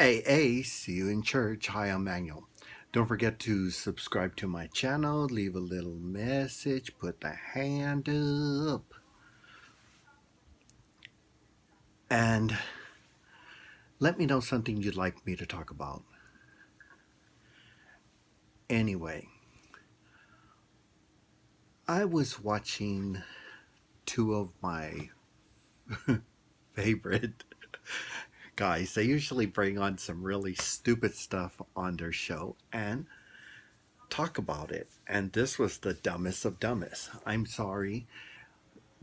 AA, see you in church. Hi, I'm Manuel. Don't forget to subscribe to my channel, leave a little message, put the hand up, and let me know something you'd like me to talk about. Anyway, I was watching two of my favorite guys. They usually bring on some really stupid stuff on their show and talk about it. And this was the dumbest of dumbest. I'm sorry.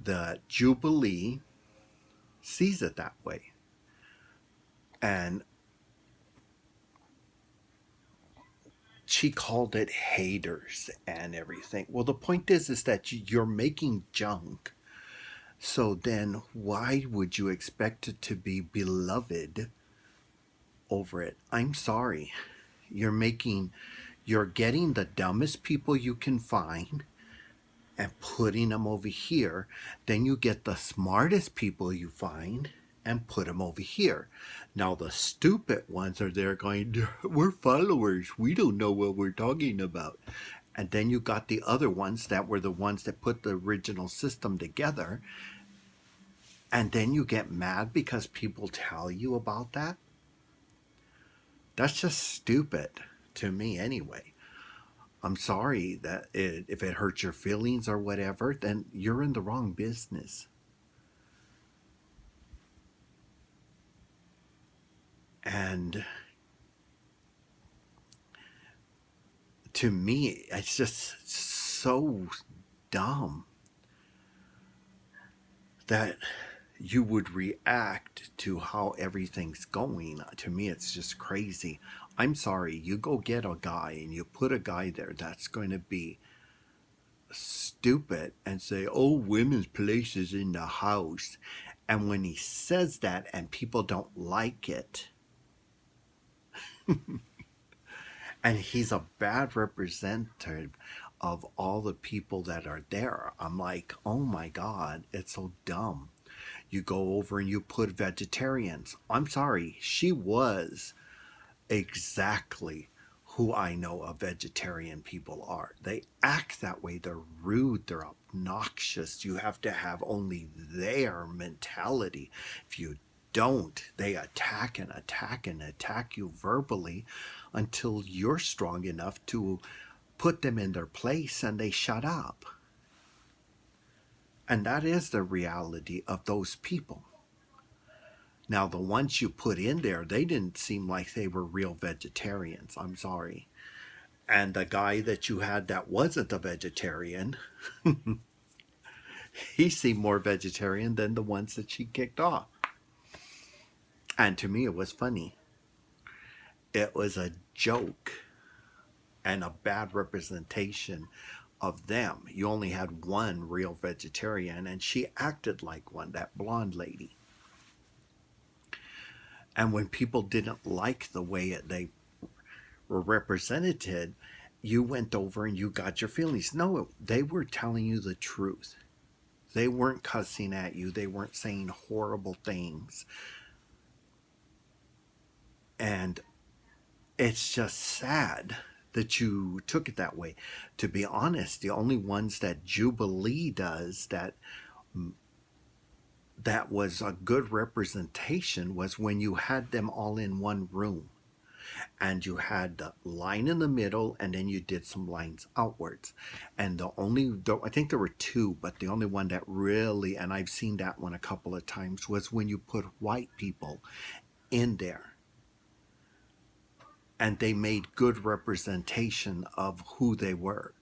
The Jubilee sees it that way. And she called it haters and everything. Well, the point is that you're making junk. So then why would you expect it to be beloved over it? I'm sorry. You're getting the dumbest people you can find and putting them over here. Then you get the smartest people you find and put them over here. Now the stupid ones are there going, we're followers. We don't know what we're talking about. And then you got the other ones that were the ones that put the original system together. And then you get mad because people tell you about that. That's just stupid to me anyway. I'm sorry that if it hurts your feelings or whatever, then you're in the wrong business. And to me, it's just so dumb that you would react to how everything's going. To me, it's just crazy. I'm sorry, you go get a guy and you put a guy there that's going to be stupid and say, oh, women's place is in the house. And when he says that and people don't like it, and he's a bad representative of all the people that are there, I'm like, oh my God, it's so dumb. You go over and you put vegetarians. I'm sorry, she was exactly who I know of vegetarian people are. They act that way. They're rude. They're obnoxious. You have to have only their mentality. If you don't, they attack and attack and attack you verbally until you're strong enough to put them in their place and they shut up. And that is the reality of those people. Now, the ones you put in there, they didn't seem like they were real vegetarians. I'm sorry. And the guy that you had that wasn't a vegetarian, he seemed more vegetarian than the ones that she kicked off. And to me, it was funny. It was a joke and a bad representation of them. You only had one real vegetarian, and she acted like one, that blonde lady. And when people didn't like the way they were represented, you went over and you got your feelings. No, they were telling you the truth. They weren't cussing at you. They weren't saying horrible things. And it's just sad that you took it that way. To be honest, the only ones that Jubilee does that was a good representation was when you had them all in one room and you had the line in the middle and then you did some lines outwards. And I think there were two, but the only one that really, and I've seen that one a couple of times, was when you put white people in there and they made good representation of who they were.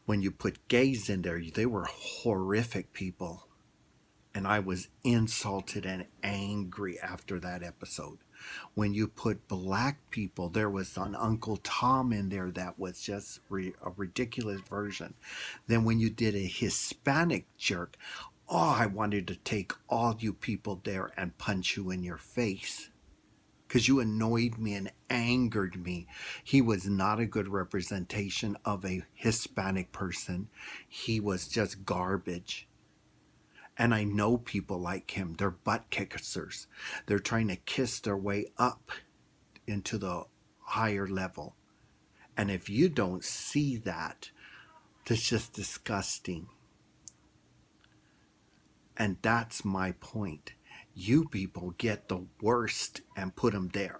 When you put gays in there, they were horrific people. And I was insulted and angry after that episode. When you put black people, there was an Uncle Tom in there that was just a ridiculous version. Then when you did a Hispanic jerk, oh, I wanted to take all you people there and punch you in your face. Because you annoyed me and angered me. He was not a good representation of a Hispanic person. He was just garbage. And I know people like him. They're butt kissers. They're trying to kiss their way up into the higher level. And if you don't see that, that's just disgusting. And that's my point. You people get the worst and put them there.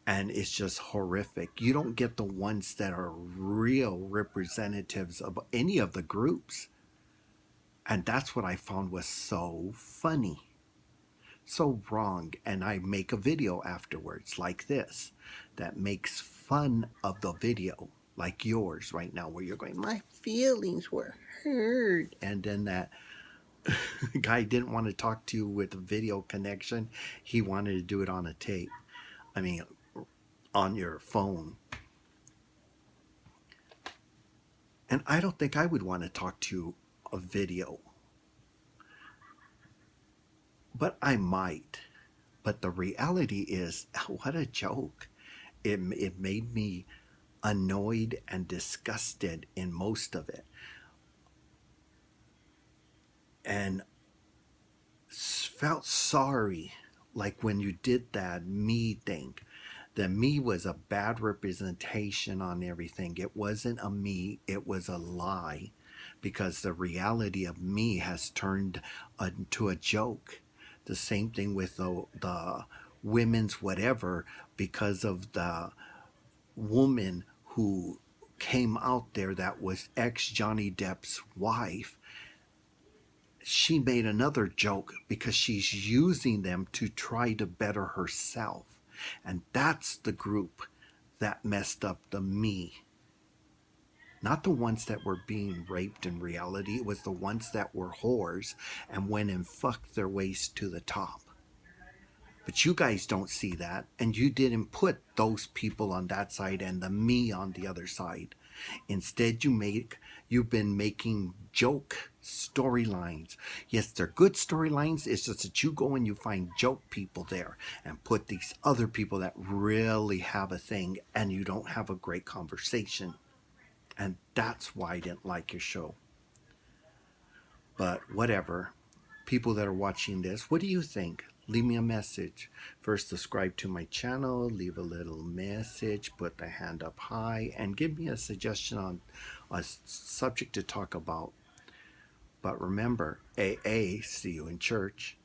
And it's just horrific. You don't get the ones that are real representatives of any of the groups. And that's what I found was so funny, so wrong. And I make a video afterwards like this that makes fun of the video, like yours right now, where you're going, my feelings were hurt. And then that guy didn't want to talk to you with a video connection. He wanted to do it on a tape. I mean, on your phone. And I don't think I would want to talk to you a video. But I might. But the reality is, what a joke. It made me annoyed and disgusted in most of it. And felt sorry, like when you did that me thing. The me was a bad representation on everything. It wasn't a me, it was a lie, because the reality of me has turned into a joke. The same thing with the women's whatever, because of the woman who came out there that was ex Johnny Depp's wife. She made another joke because she's using them to try to better herself. And that's the group that messed up the me. Not the ones that were being raped in reality. It was the ones that were whores and went and fucked their ways to the top. But you guys don't see that, and you didn't put those people on that side and the me on the other side. Instead, you've been making joke storylines. Yes, they're good storylines. It's just that you go and you find joke people there and put these other people that really have a thing, and you don't have a great conversation. And that's why I didn't like your show. But whatever. People that are watching this, what do you think? Leave me a message. First, subscribe to my channel, leave a little message, put the hand up high, and give me a suggestion on a subject to talk about. But remember, AA, see you in church.